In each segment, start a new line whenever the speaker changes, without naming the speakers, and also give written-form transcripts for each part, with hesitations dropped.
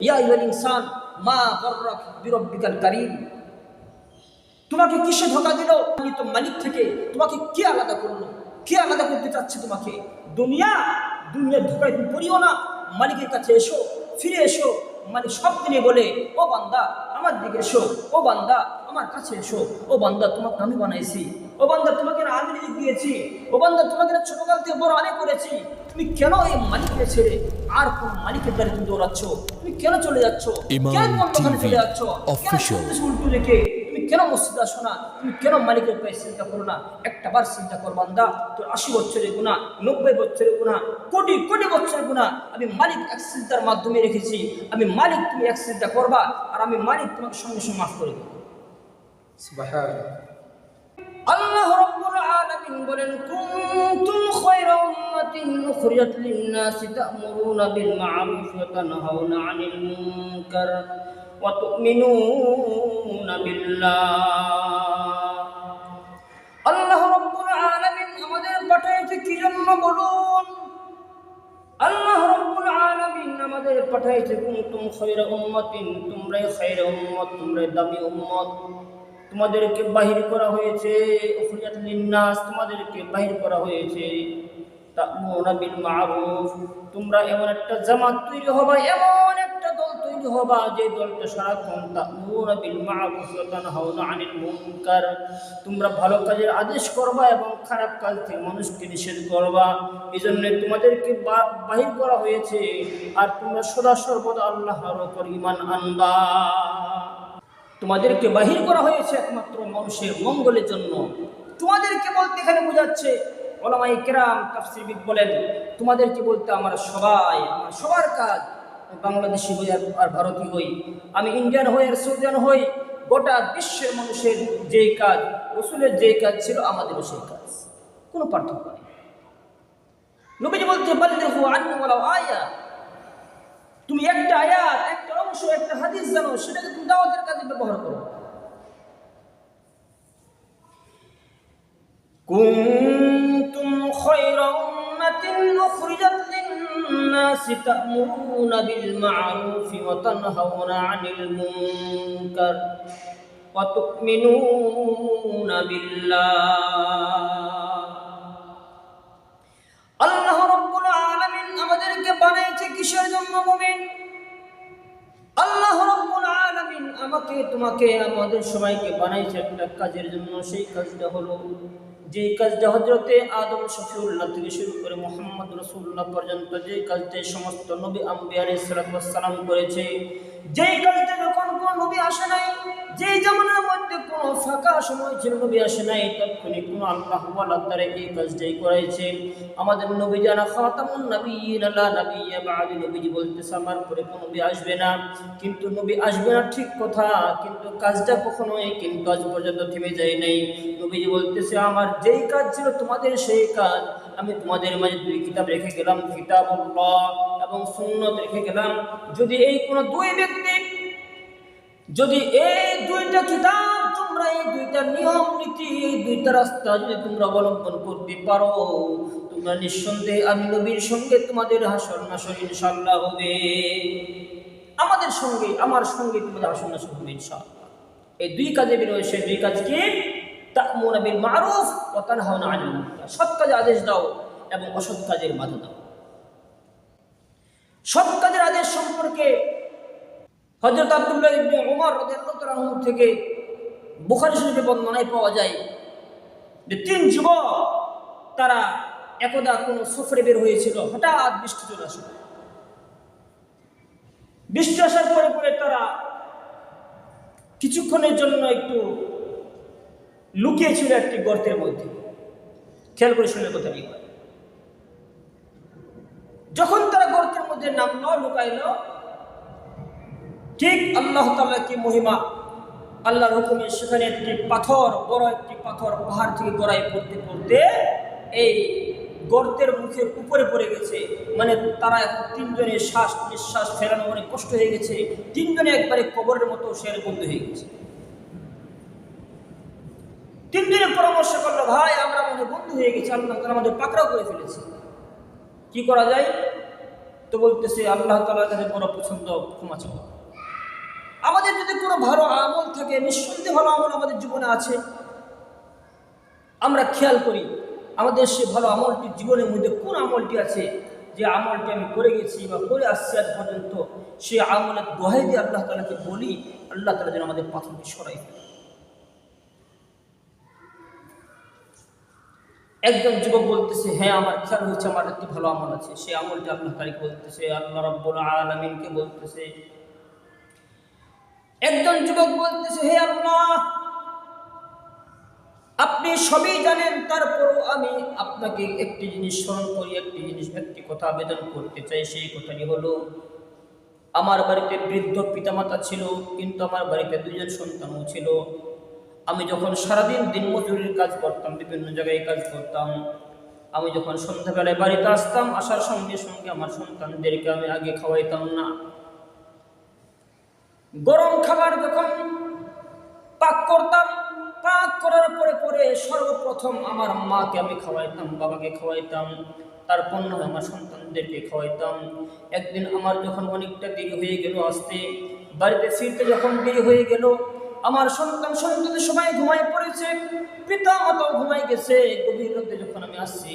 ইয়া আইয়ুহাল ইনসান মা গাররাক বিরাব্বিকাল কারীম। তোমাকে কিসে ধোঁকা দিল? তো মালিক থেকে তোমাকে কে আলাদা করলো? কে আলাদা করতে চাচ্ছে তোমাকে? দুনিয়ার ধোঁকায় তুমি পড়িও না। মালিকের কাছে এসো, ফিরে এসো। মালিক সব দিনে বলে, ও বান্দা আমার দিকে এসো, ও বান্দা আমার কাছে এসো, ও বান্দা তোমাকে আমি বানাইছি, ও বান্দা তোমাকে আমি রিজিক দিয়েছি, ও বান্দা তোমাকে ছোটকাল থেকে বড় আনে করেছি। তুমি কেন এই মালিককে ছেড়ে আর কোন মালিকের দ্বারা তুমি দৌড়াচ্ছ? তুমি কেন চলে যাচ্ছ? কেন অন্যখানে চলে যাচ্ছ? উল্টো রেখে তুমি কেন মসজিদে আসো না? তুমি কেন মালিকের পায়ে চিন্তা করো না? একটা বার চিন্তা কর বান্দা, তোর 80 বছরের গুনাহ, 90 বছরের গুনাহ, কোটি কোটি বছরের গুনাহ আমি মালিক এক সিজদার মাধ্যমে রেখেছি। আমি মালিক, তুমি এক সিজদা করবা আর আমি মালিক তোমাকে সঙ্গে সঙ্গে মাফ করে দেব। সুবহানাল্লাহ। আল্লাহ রাব্বুল আলামিন বলেন, কুনতুম খায়রা উম্মাতিন উখরিজাত লিন-নাসি তা'মুরুনা বিল মা'রুফ ওয়া তানহাউনা 'আনিল মুনকার ওয়া তু'মিনুনা বিল্লাহ। আল্লাহ রাব্বুল আলামিন আমাদের পাঠাইছে কি জন্য বলুন? আল্লাহ রাব্বুল আলামিন আমাদের পাঠাইছে কুনতুম খায়রা উম্মাতিন, তোমরাই খায়রা উম্মত, তোমরাই দামি উম্মত। তোমাদেরকে বাহির করা হয়েছে, উখরিজাত লিন-নাস, তোমাদেরকে বাহির করা হয়েছে তা'মুরুনা বিল মা'রুফ। তোমরা এমন একটা জামাত তৈরি হবা, এমন একটা দল তৈরি হবা যে দলটা সারাক্ষণ তা'মুরুনা বিল মা'রুফ ওয়া তানহাউনা 'আনিল মুনকার, তোমরা ভালো কাজের আদেশ করবা এবং খারাপ কাজ থেকে মানুষকে নিষেধ করবা। এজন্য তোমাদেরকে বাহির করা হয়েছে। আর তোমরা সদা সর্বদা আল্লাহর উপর ঈমান আনবা। তোমাদেরকে বাহির করা হয়েছে একমাত্র মানুষের মঙ্গলের জন্য। তোমাদেরকে বলতে এখানে বোঝাচ্ছে, উলামায়ে কেরাম তাফসীরবিদ বলেন, তোমাদেরকে বলতে আমার সবার কাজ। বাংলাদেশি হই আর ভারতীয় হই, আমি ইন্ডিয়ান হই আর সৌদিয়ান হই, গোটা বিশ্বের মানুষের যেই কাজ, রাসূলের যেই কাজ ছিল আমাদেরও সেই কাজ, কোনো পার্থক্য নেই। নবীজি বলতে বাল্লিগু আন্নী ওয়ালাউ আয়া, তুমি একটা আয়াত, একটা অংশ, একটা হাদিস জানো, সেটাকে তুমি দাওয়াতের কাজে ব্যবহার করো। কুনতুম খায়রা উম্মাতিন উখরিজাত লিন-নাসি তা'মুরুনা বিল মা'রুফি ওয়া তানহাউনা 'আনিল মুনকার ওয়া তু'মিনুনা বিল্লাহ। আল্লাহ রাব্বুল আলামিন আমাদেরকে বানাইছে কিসের জন্য মুমিন? আল্লাহ রাব্বুল আলামিন আমাকে, তোমাকে, আমাদের সবাইকে বানাইছে একটা কাজের জন্য। সেই কাজটা হলো, যে কাজটা হযরতে আদম শফিউল্লাহ থেকে শুরু করে মুহাম্মদ রাসূলুল্লাহ পর্যন্ত যে কাজটা সমস্ত নবী আম্বিয়া আলাইহিস সালাম করেছে, যেই কাজটা যখন কোন নবী আসে নাই, যেই জামানার মধ্যে কোনো ফাঁকা সময় ছিল, নবী আসে নাই, তখনই কোন আল্লাহ ওয়ালার দ্বারা এই কাজটাই করাইছে। আমাদের নবী জানা খাতামুন নবিয়্যিন লা নাবিয়্যা বা'দা, নবীজি বলতেছে আমার পরে কোনো নবী আসবে না। কিন্তু নবী আসবে না ঠিক কথা, কিন্তু কাজটা কখনোই কিন্তু আজ পর্যন্ত থেমে যায় নাই। নবীজি বলতেছে আমার যেই কাজ ছিল তোমাদের সেই কাজ আমি তোমাদের মাঝে দুই কিতাব রেখে গেলাম, কিতাবুল্লাহ এবং সুন্নাত রেখে গেলাম। যদি এই কোনো দুই ব্যক্তি, যদি এই দুইটা কিতাব, তোমরা এই দুইটা নিয়ম নীতি, এই দুইটা রাস্তা যদি তোমরা অবলম্বন করতে পারো, তোমরা নিঃসন্দেহে আমি নবীর সঙ্গে তোমাদের হাসর নাসর ইনশাআল্লাহ হবে। আমাদের সঙ্গে, আমার সঙ্গে তোমাদের হাসর নাসর হবে ইনশাআল্লাহ। এই দুই কাজে বের হয়েছে। দুই কাজ কি? তা'মুরুনা বিল মা'রুফ ওয়া তানহাউনা 'আনিল মুনকার, সৎ কাজের আদেশ দাও এবং অসৎ কাজের বাধা দাও। সৎ কাজের আদেশ সম্পর্কে হযরত আব্দুল্লাহ ইবনে উমর রাদিয়াল্লাহু তাআলা আনহু থেকে বুখারী শরীফে বর্ণনায় পাওয়া যায় যে তিন যুবক তারা একদা কোনো সফরে বের হয়েছিল। হঠাৎ বৃষ্টি চলে আসলো। বৃষ্টি আসার পরে তারা কিছুক্ষণের জন্য একটু লুকিয়েছিল একটি গর্তের মধ্যে। খেয়াল করে শুনে কথা বলি, যখন তারা গর্তের মধ্যে নামলো, লুকাইলো, ঠিক আল্লাহ তাআলা কি মহিমা, আল্লাহর হুকুমে সেখানে একটি পাথর, বড় একটি পাথর পাহাড় থেকে গড়াই পড়তে পড়তে এই গর্তের মুখের উপরে পড়ে গেছে। মানে তারা তিনজনের শ্বাস নিঃশ্বাস ফেরানো অনেক কষ্ট হয়ে গেছে। তিনজনে একবারে কবরের মতো সেরে বন্ধ হয়ে গেছে। তিনজনে পরামর্শ করলো, ভাই আমরা মনে বন্ধু হয়ে গেছি, আল্লাহ তাআলা আমাদের পাকড়াও করে ফেলেছে, কি করা যায়? তো বলতেছে আল্লাহ তাআলার কাছে বড় পছন্দ ক্ষমা চাওয়া। আমাদের যদি কোনো ভালো আমল থাকে, নিঃসন্দেহে ভালো আমল আমাদের জীবনে আছে, আমরা খেয়াল করি আমাদের সে ভালো আমলটি জীবনের মধ্যে কোন আমলটি আছে, যে আমলটি আমি করে গেছি বা করে আসছি আজ পর্যন্ত, সে আমলের দোহাই দিয়ে আল্লাহ তাআলাকে বলি, আল্লাহ তাআলা যেন আমাদের পাথরটি সরাই দেয়। একজন যুবক বলতেছে, হ্যাঁ আমার খেয়াল হয়েছে আমার একটি ভালো আমল আছে। সে আমলটি আল্লাহ তাআলাকে বলতেছে, আল্লাহ রাব্বুল আলামিনকে বলতেছে। একজন যুবক বলতেছে, হে আল্লাহ, আপনি সবই জানেন, তারপরও আমি আপনাকে একটি জিনিস স্মরণ করি, একটি কথা আবেদন করতে চাই। সেই কথাটি হলো, আমার বাড়িতে বৃদ্ধ পিতামাতা ছিল, কিন্তু আমার বাড়িতে 2 জন সন্তানও ছিল। আমি যখন সারাদিন দিনমজুরির কাজ করতাম, বিভিন্ন জায়গায় কাজ করতাম, আমি যখন সন্ধ্যাবেলায় বাড়িতে আসতাম, আসার সঙ্গে সঙ্গে আমার সন্তানদেরকে আমি আগে খাওয়াইতাম না। গরম খাবার যখন পাক করতাম, পাক করার পরে পরে সর্বপ্রথম আমার মাকে আমি খাওয়াইতাম, বাবাকে খাওয়াইতাম, তারপর নয় আমার সন্তানদেরকে খাওয়াইতাম। একদিন আমার যখন অনেকটা দেরি হয়ে গেল, আসতে বাড়িতে ফিরতে যখন দেরি হয়ে গেল, আমার সন্তানদের সবাই ঘুমায় পড়েছে, পিতা মাতাও ঘুমাই গেছে। গভীর রাতে যখন আমি আসছি,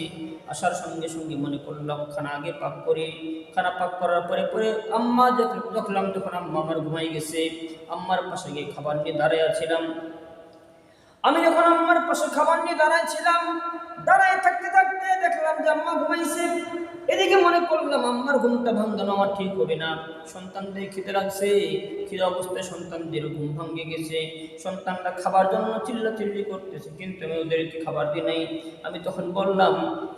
আসার সঙ্গে সঙ্গে মনে করলাম খানা আগে পাক করি। খানা পাক করার পরে পরে আম্মা দেখলাম, যখন আম্মা আমার ঘুমাই গেছে, আম্মার পাশে গিয়ে খাবার নিয়ে দাঁড়াইয়া ছিলাম। আমি যখন আম্মার পাশে খাবার নিয়ে দাঁড়াইছিলাম, দাঁড়ায় থাকতে থাকতে দেখলাম যে আম্মা ঘুমাইছে। এদিকে মনে করলাম আম্মার ঘুমটা ভাঙানো আমার ঠিক হবে না, সন্তানদের খেতে লাগছে। খিদে অবস্থায় সন্তানদের ঘুম ভাঙে গেছে, সন্তানরা খাবার জন্য চিল্লাচিল্লি করতেছে, কিন্তু আমি ওদেরকে খাবার দিই নাই। আমি তখন বললাম,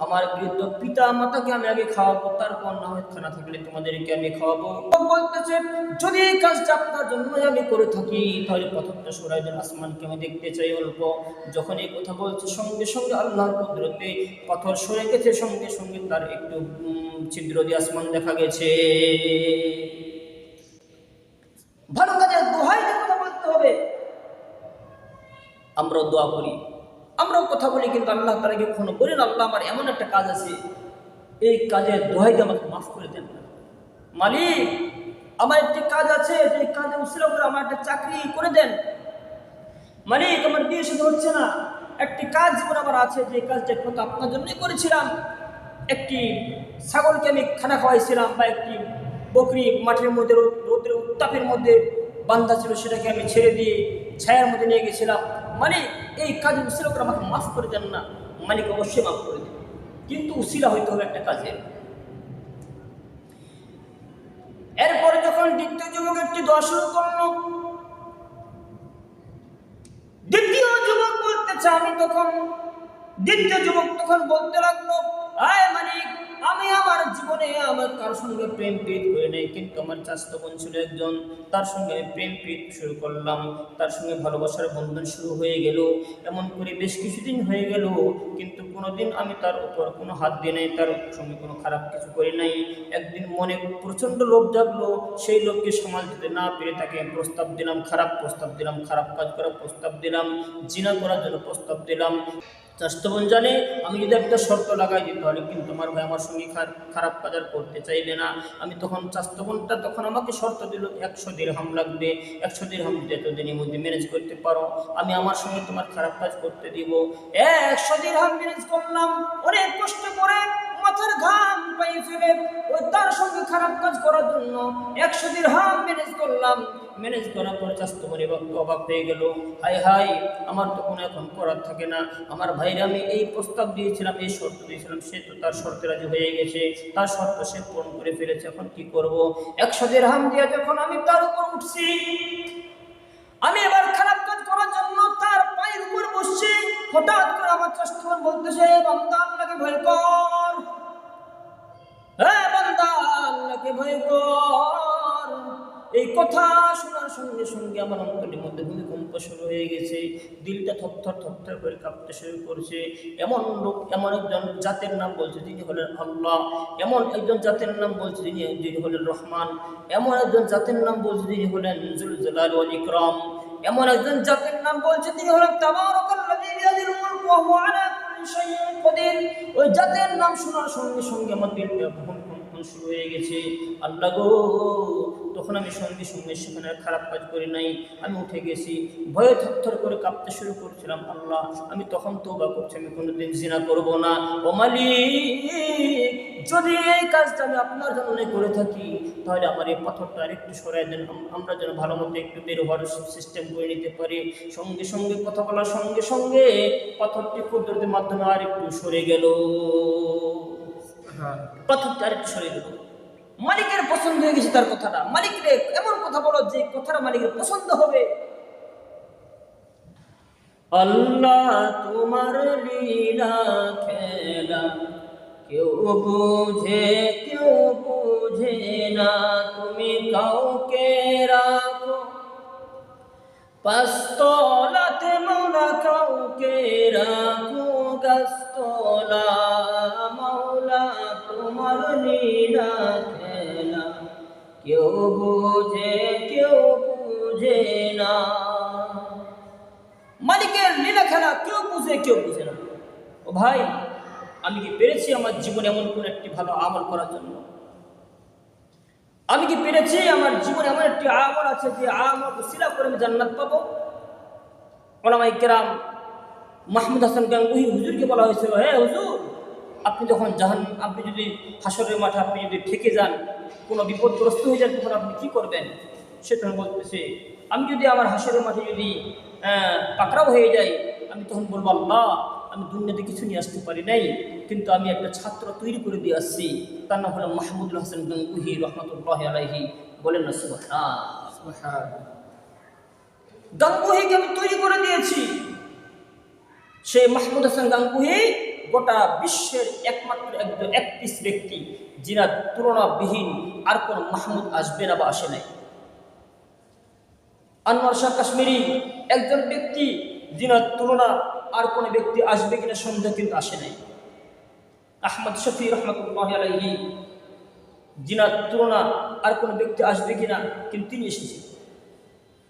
আমার বৃদ্ধ পিতা মাতাকে আমি আগে খাওয়াবো, তারপর না হয় খানা থাকলে তোমাদেরকে আমি খাওয়াবো। বলতেছে, যদি এই কাজটা আপনার জন্য আমি করে থাকি, তাহলে পাথরটা সরাই দেন, আসমানকে আমি দেখতে চাই অল্প। যখন এই কথা বলছে, সঙ্গে সঙ্গে আল্লাহর কুদরতে পাথর সরে গেছে, সঙ্গে সঙ্গে তার একটু ছিদ্র দিয়ে আসমান দেখা গেছে। ভালো কাজের দোহাই দিয়ে কথা বলতে হবে। আমরাও দোয়া করি, আমরাও কথা বলি, কিন্তু আল্লাহ তাআলাকে কখনো বলি না, আল্লাহ আমার এমন একটা কাজ আছে, এই কাজের দোহাই দিয়ে আমাকে মাফ করে দেন। মালিক, আমার একটি কাজ আছে, যে কাজে উসিলা করে আমার একটা চাকরি করে দেন। মালিক, আমার বিয়ে শুধু হচ্ছে না, একটি কাজ জীবন আমার আছে, যে কাজটা একমাত্র আপনার জন্যই করেছিলাম। একটি ছাগলকে আমি খানা খাওয়াইছিলাম, বা একটি বকরি মাঠের মধ্যে রোদের উত্তাপের মধ্যে বান্ধা ছিল, সেটাকে আমি ছেড়ে দিয়ে ছায়ার মধ্যে নিয়ে গেছিলাম। মালিক, এই কাজে উসিলা করে আমাকে মাফ করে দেন না। মালিক অবশ্যই মাফ করে দেন, কিন্তু উসিলা হইতে হবে একটা কাজের। এরপরে যখন দ্বিতীয় যুবক একটি দোয়া শুরু করল, দ্বিতীয় যুবক তখন বলতে লাগলো, আয় মালিক, আমি আমার জীবনে আমার কারোর সঙ্গে প্রেম প্রীত করে নাই, কিন্তু আমার চাচাতো বোন ছিল একজন, তার সঙ্গে আমি প্রেম প্রীত শুরু করলাম, তার সঙ্গে ভালোবাসার বন্ধন শুরু হয়ে গেল। এমন করে বেশ কিছুদিন হয়ে গেল, কিন্তু কোনোদিন আমি তার উপর কোনো হাত দিয়ে নাই, তার সঙ্গে কোনো খারাপ কিছু করি নাই। একদিন মনে প্রচণ্ড লোভ জাগলো, সেই লোককে সমাজ দিতে না পেরে তাকে প্রস্তাব দিলাম, খারাপ প্রস্তাব দিলাম, খারাপ কাজ করার প্রস্তাব দিলাম, জিনা করার জন্য প্রস্তাব দিলাম। চাচাতো বোন জানে আমি যদি একটা শর্ত লাগাই দিই, তাহলে কিন্তু আমার ভাই আমার সঙ্গে খারাপ কাজ আর করতে চাইবে না। আমি তখন চাচাতো বোনটা তখন আমাকে শর্ত দিল, 100 দিরহাম লাগবে, 100 দিরহাম যদি এতদিনের মধ্যে ম্যানেজ করতে পারো, আমি আমার সঙ্গে তোমার খারাপ কাজ করতে দিব। 100 দিরহাম ম্যানেজ করলাম, অনেক কষ্ট করে মাথার ঘাম পায়ে ফেলে ওই তার সঙ্গে খারাপ কাজ করার জন্য 100 দিরহাম ম্যানেজ করলাম। ম্যানেজ করার পর চাচাতো বোন অবাক হয়ে গেল, হায় হায়, আমার তো কোনো এখন করার থাকে না। আমার ভাইরা আমি এই প্রস্তাব দিয়েছিলাম, এই শর্ত দিয়েছিলাম, সে তো তার শর্তে রাজি হয়ে গেছে, তার শর্ত সে পূরণ করে ফেলেছে, এখন কি করব? 100 দিরহাম দিয়ে যখন আমি তার উপর উঠছি, আমি এবার খারাপ কাজ করার জন্য তার পায়ের উপর বসছি, হঠাৎ করে আমার চাচাতো বোন বলতেছে, বান্দা আল্লাহকে ভয় কর, হ্যাঁ বান্দা আল্লাহকে ভয় কর। এই কথা শোনার সঙ্গে সঙ্গে আমার অন্তরের মধ্যে ভূমিকম্প শুরু হয়ে গেছে, দিলটা থরথর করে কাঁপতে শুরু করছে। এমন লোক, এমন একজন জাতের নাম বলছে যিনি হলেন আল্লাহ, এমন একজন জাতের নাম বলছে যিনি হলেন রহমান, এমন একজন জাতের নাম বলছে যিনি হলেন যুল জালাল ওয়াল ইকরাম, এমন একজন জাতের নাম বলছে তিনি হলেন তাবারাকাল্লাযী বিয়াদিহিল মুলকু ওয়া হুয়া আলা কুল্লি শাইইন কাদির। ওই জাতের নাম শোনার সঙ্গে সঙ্গে আমার দিলটা তখন শুরু হয়ে গেছে। আল্লাহ গো, তখন আমি সঙ্গে সঙ্গে সেখানে খারাপ কাজ করি নাই, আমি উঠে গেছি, ভয়ে থরথর করে কাঁপতে শুরু করেছিলাম। আল্লাহ, আমি তখন তওবা করছি, আমি কোনোদিন জিনা করব না। ও মালিক, যদি এই কাজটা আমি আপনার জন্য করে থাকি, তাহলে আমার এই পাথরটা আরেকটু সরাই দেন, আমরা যেন ভালো মতো একটু বের হওয়ার সিস্টেম করে নিতে পারি। সঙ্গে সঙ্গে কথা বলার সঙ্গে সঙ্গে পাথরটি কুদরতের মাধ্যমে আর একটু সরে গেল। পাথরটি আর একটু সরে গেল। মালিকের পছন্দ হয়ে গেছে তার কথাটা। মালিকরে এমন কথা বলো যে কথাটা মালিকের পছন্দ হবে। আল্লাহ তোমার লীলা খেলা কেউ বুঝে না, তুমি কাউকে রাখো পাঁচতলাতে, মাওলা কাউকে রাখো গাছতলা। মাওলা তোমার লীলা খেলা কেউ বুঝে না। মালিকের লীলা খেলা কেউ বুঝে না। ও ভাই, আমি কি পেরেছি আমার জীবনে এমন কোন একটি ভালো আমল করার জন্য? আমি কি পেরেছি আমার জীবনে এমন একটি আমল আছে যে আমল উসিলা করে আমি জান্নাত পাবো? ওলামায়ে কেরাম মাহমুদ হাসান গাঙ্গুহি হুজুরকে বলা হয়েছিল, হে হুজুর, আপনি যদি হাসরের মাঠে আপনি যদি ঠেকে যান, কোনো বিপদগ্রস্ত হয়ে যান, তখন আপনি কি করবেন? সে তখন বলতেছে, আমি যদি আমার হাসরের মাঠে যদি পাকড়াও হয়ে যাই, আমি তখন বলবো, আল্লাহ, আমি দুনিয়াতে কিছু নিয়ে আসতে পারি নাই, কিন্তু আমি একটা ছাত্র তৈরি করে দিয়ে আসছি, তার নাম হলো মাহমুদুল হাসান গাঙ্গুহি রহমতুল্লাহি আলাইহি। বলেন না সুবহানাল্লাহ। গাঙ্গুহিকে আমি তৈরি করে দিয়েছি। সেই মাহমুদ হাসান গাঙ্গুহি গোটা বিশ্বের একমাত্র এক পিস ব্যক্তি, যিনার তুলনাবিহীন আর কোন মাহমুদ আসবে না বা আসে নাই। আনোয়ার শাহ কাশ্মীরি একজন ব্যক্তি, যিনার তুলনা আর কোন ব্যক্তি আসবে কিনা সন্দেহ, কিন্তু আসে নাই। আহমদ শফি রহমতুল্লাহি আলাইহি, যিনার তুলনা আর কোন ব্যক্তি আসবে কিনা, কিন্তু তিনি এসেছেন।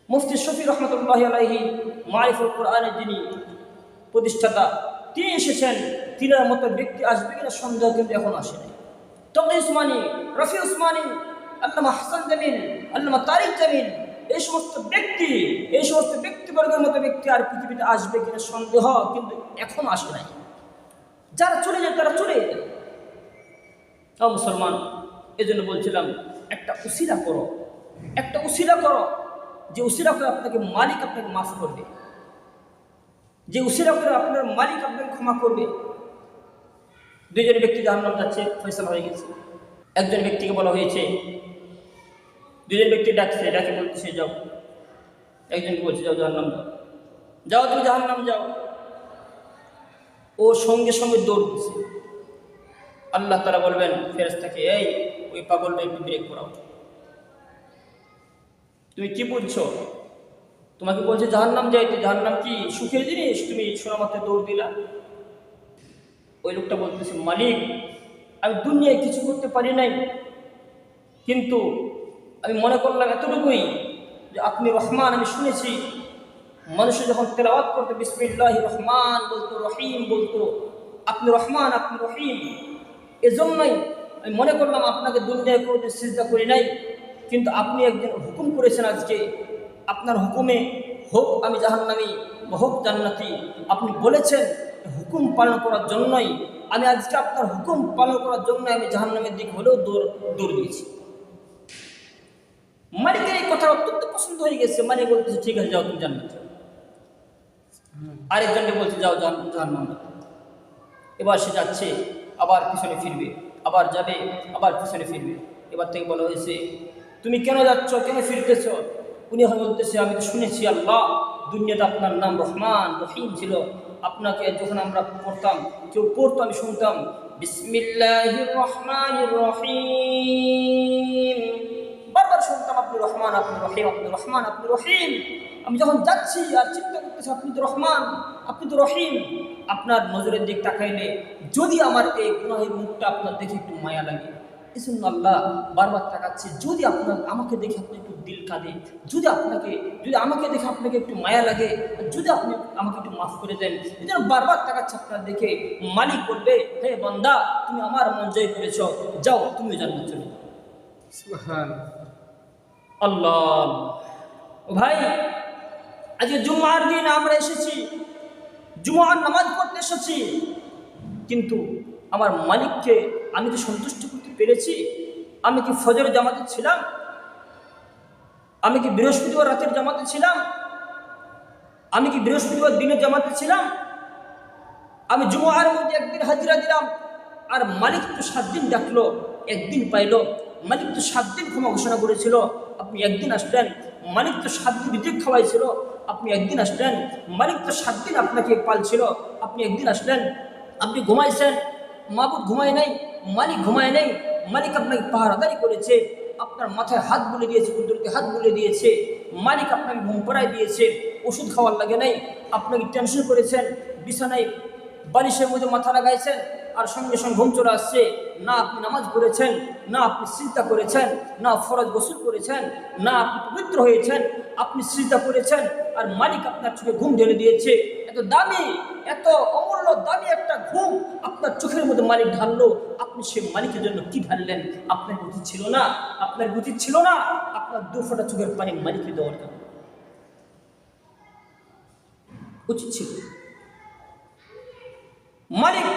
মুফতি শফি রহমতুল্লাহি আলাইহি, মারিফুল কোরআনের যিনি প্রতিষ্ঠাতা, তিনি এসেছেন। তিনার মতো ব্যক্তি আসবে কিনা সন্দেহ, কিন্তু এখন আসে নাই। তকি উসমানী, রফি উসমানী, আল্লামা হাসান জামিল, আল্লামা তারিক জামিল, এই সমস্ত ব্যক্তিবর্গের মতো ব্যক্তি আর পৃথিবীতে আসবে কিনা সন্দেহ, কিন্তু এখন আসে নাই। যারা চলে যায় তারা চলে যায়। মুসলমান, এজন্য বলছিলাম, একটা উসিলা করো, যে উসিলা করে আপনাকে মালিক আপনাকে মাফ করবে, যে উসিলা করে আপনার মালিক আপনাকে ক্ষমা করবে। দুইজন ব্যক্তি জাহান্নাম যাচ্ছে, ফয়সালা হয়ে গেছে। একজন ব্যক্তিকে বলা হয়েছে, দুইজন ব্যক্তি ডাকে বলতেছে যাও। একজনকে বলছে যাও জাহান্নাম যাও, তুমি জাহান্নাম যাও। ও সঙ্গে সঙ্গে দৌড় দিচ্ছে। আল্লাহ তাআলা বলবেন ফেরেশতাকে, এই ওই পাগলটা একটু ব্রেক করাও। তুমি কি বলছো? তোমাকে বলছে জাহান্নাম যাইতে, জাহান্নাম কি সুখের জিনিস? তুমি শোনা মাত্র দৌড় দিলা। ওই লোকটা বলতেছে, মালিক, আমি দুনিয়ায় কিছু করতে পারি নাই, কিন্তু আমি মনে করলাম এতটুকুই যে আপনি রহমান। আমি শুনেছি মানুষে যখন তেলাওয়াত করতে বিসমিল্লাহির রহমান বলতো, রহিম বলতো, আপনি রহমান, আপনি রহিম, এজন্যই আমি মনে করলাম আপনাকে দুনিয়ায় কোনোদিন সিজদা করি নাই, কিন্তু আপনি একদিন হুকুম করেছেন, আজকে আপনার হুকুমে হোক আমি জাহান্নামী বা হোক জান্নাতি, আপনি বলেছেন হুকুম পালন করার জন্যই আমি আজকে আপনার হুকুম পালন করার জন্য আমি জাহান্নামের দিক হলেও দৌড় দিয়েছি। মালিকের এই কথা অত্যন্ত পছন্দ হয়ে গেছে। মালিক বলতেছে, ঠিক আছে যাও তুমি জান্নাতে। আরেকজনকে বলছে যাও জাহান্নাম। এবার সে যাচ্ছে, আবার পিছনে ফিরবে, আবার যাবে, আবার পিছনে ফিরবে। এবার থেকে বলা হয়েছে, তুমি কেন যাচ্ছ, কেন ফিরতেছ? উনি বলতেছে, আমি তো শুনেছি আল্লাহ দুনিয়াতে আপনার নাম রহমান রহিম ছিল, আপনাকে যখন আমরা পড়তাম, কেউ পড়তো, আমি শুনতাম বিসমিল্লাহির রহমানির রহিম, বারবার শুনতাম আপনি রহমান, আপনি রহিম, আপনি রহমান, আপনি রহিম। আমি যখন যাচ্ছি আর চিন্তা করতেছি, আপনি তো রহমান, আপনি তো রহিম। আপনার নজরের দিক তাকাইলে যদি আমার এই গুনাহের মুখটা আপনার দেখে একটু মায়া লাগে, এই জন্য আল্লাহ বারবার তাকাচ্ছে, যদি আমাকে দেখে আপনি একটু দিল কাঁদে, যদি আমাকে দেখে আপনাকে একটু মায়া লাগে, যদি আপনি আমাকে একটু মাফ করে দেন, এই জন্য বারবার তাকাচ্ছে আপনার দেখে। মালিক বলবে, হে বান্দা, তুমি আমার মন জয় করেছ, যাও তুমি জান্নাত চলে যাও। আল্লাহ। ও ভাই, আজকে জুমার দিন আমরা এসেছি, জুমার নামাজ পড়তে এসেছি, কিন্তু আমার মালিককে আমি কি সন্তুষ্ট করতে পেরেছি? আমি কি ফজর জামাতে ছিলাম? আমি কি বৃহস্পতিবার রাতের জামাতে ছিলাম? আমি কি বৃহস্পতিবার দিনের জামাতে ছিলাম? আমি জুমার মধ্যে একদিন হাজিরা দিলাম, আর মালিক তো 7 দিন ডাকলো, একদিন পাইলো। মালিক তো 7 দিন ক্ষমা ঘোষণা করেছিল, আপনি একদিন আসলেন। মালিক তো 7 দিন রিজিক খাওয়াইছিল, আপনি একদিন আসলেন। মালিক তো 7 দিন আপনাকে পালছিল, আপনি একদিন আসলেন। আপনি ঘুমাইছেন, মাবুদ ঘুমায় নাই, মালিক ঘুমায় নাই। মালিক আপনাকে পাহারাদারি করেছে, আপনার মাথায় হাত বুলে দিয়েছে, কুদরতে হাত বুলে দিয়েছে। মালিক আপনাকে ঘুম পাড়ায় দিয়েছে, ওষুধ খাওয়ার লাগে নাই। আপনাকে টেনশন করেছেন, বিছানায় বালিশের মধ্যে মাথা লাগাইছেন, আর সঙ্গে সঙ্গে ঘুম চলে আসছে। না আপনি নামাজ পড়েছেন, না আপনি সিজদা করেছেন, না ফরজ গোসল করেছেন, না আপনি পবিত্র হয়েছেন, আপনি সিজদা করেছেন, আর মালিক আপনার চোখে ঘুম ঢেলে দিয়েছে। এত দামি, এত অমূল্য দামি একটা ঘুম আপনার চোখের মধ্যে মালিক ঢাললো, আপনি সে মালিকের জন্য কি ঢাললেন? আপনার উচিত ছিল না, আপনার উচিত ছিল না আপনার 2 ফোঁটা চোখের পানি মালিককে দেওয়ার জন্য? উচিত ছিল। মালিক